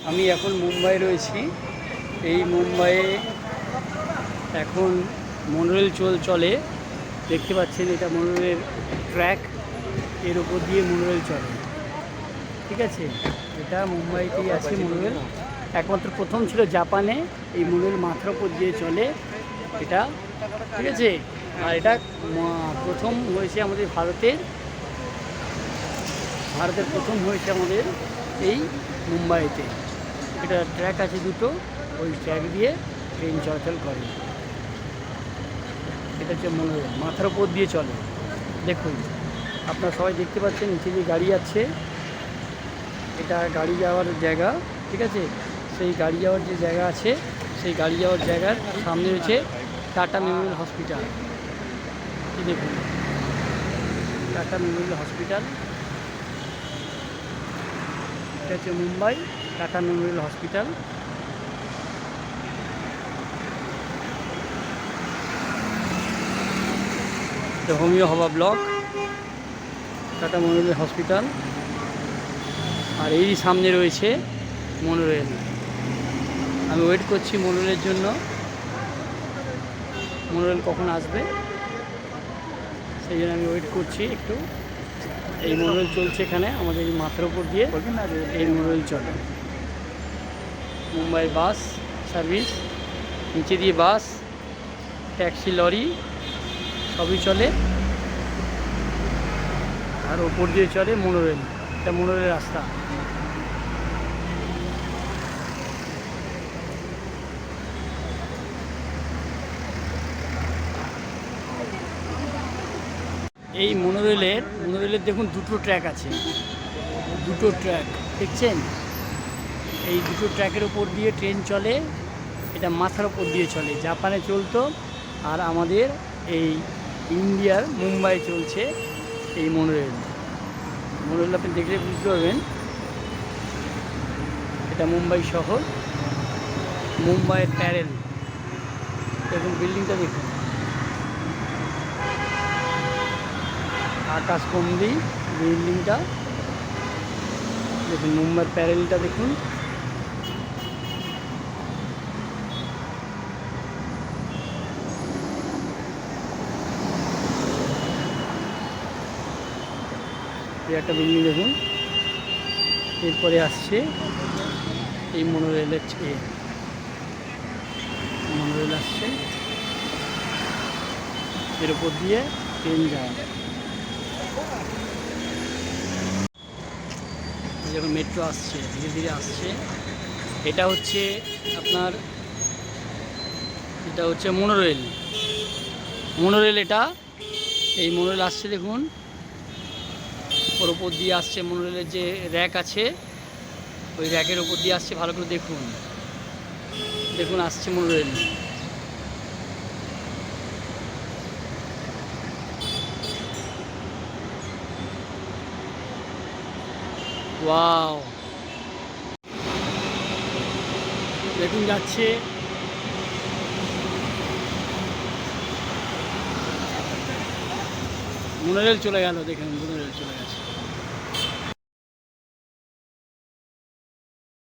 আমি এখন মুম্বাই রয়েছি। এই মুম্বাইয়ে এখন মনোরেল চলে। দেখতে পাচ্ছেন এটা মনোরেলের ট্র্যাক, এর উপর দিয়ে মনোরেল চলে। ঠিক আছে, এটা মুম্বাইতেই আছে মনোরেল। একমাত্র প্রথম ছিল জাপানে এই মনোরেল মাথার উপর দিয়ে চলে এটা। ঠিক আছে, আর এটা প্রথম হয়েছে আমাদের ভারতের প্রথম হয়েছে আমাদের এই মুম্বাইতে। এটা ট্র্যাক আছে দুটো, ওই ট্র্যাক দিয়ে ট্রেন চলাচল করে। এটা হচ্ছে মনোরেল, মাথার উপর দিয়ে চলে। দেখুন, আপনারা সবাই দেখতে পাচ্ছেন নিচে দিয়ে গাড়ি যাচ্ছে। এটা গাড়ি যাওয়ার জায়গা। ঠিক আছে, সেই গাড়ি যাওয়ার যে জায়গা আছে, সেই গাড়ি যাওয়ার জায়গার সামনে রয়েছে টাটা মেমোরিয়াল হসপিটাল। দেখুন, টাটা মেমোরিয়াল হসপিটাল। এটা হচ্ছে Mumbai tata Memorial hospital. Homeo হবা ব্লক, টাটা মেমোরিয়াল হসপিটাল। আর এই সামনে রয়েছে মনোরেল। আমি ওয়েট করছি মনোরেলের জন্য, মনোরেল কখন আসবে সেই জন্য আমি ওয়েট করছি একটু। এই মনোরেল চলছে এখানে আমাদের মাথার উপর দিয়ে, এই মনোরেল চলে। মুম্বাই বাস সার্ভিস, নিচে দিয়ে বাস, ট্যাক্সি, লরি সবই চলে। আর ওপর দিয়ে চলে মনোরেল। এটা মনোরেল রাস্তা। এই মনোরেলের দেখুন দুটো ট্র্যাক আছে, দুটো ট্র্যাক দেখছেন। এই দুটো ট্র্যাকের ওপর দিয়ে ট্রেন চলে। এটা মাথার ওপর দিয়ে চলে। জাপানে চলতো, আর আমাদের এই ইন্ডিয়ার মুম্বাই চলছে এই মনোরেল। আপনি দেখলে বুঝতে পারবেন এটা মুম্বাই শহর, মুম্বাইয়ের প্যারেল। দেখুন বিল্ডিংটা দেখুন, আকাশকন্দি বিল্ডিংটা দেখুন, মুম্বাইয়ের প্যারেলটা দেখুন। একটা বিল্ডিং দেখুন। এরপরে আসছে এই মনোরেলের মনোরেল আসছে, এর উপর দিয়ে ট্রেন যায়। যখন মেট্রো আসছে, ধীরে ধীরে আসছে। এটা হচ্ছে আপনার, এটা হচ্ছে মনোরেল। এটা এই মনোরেল আসছে দেখুন, ওর ওপর দিয়ে আসছে। মনোরেলের যে র্যাক আছে, ওই র্যাকের ওপর দিয়ে আসছে। ভালো করে দেখুন, দেখুন আসছে মনোরেল। ওয়াও, দেখুন যাচ্ছে। মনোরেল চলে গেল, দেখুন মনোরেল চলে গেছে।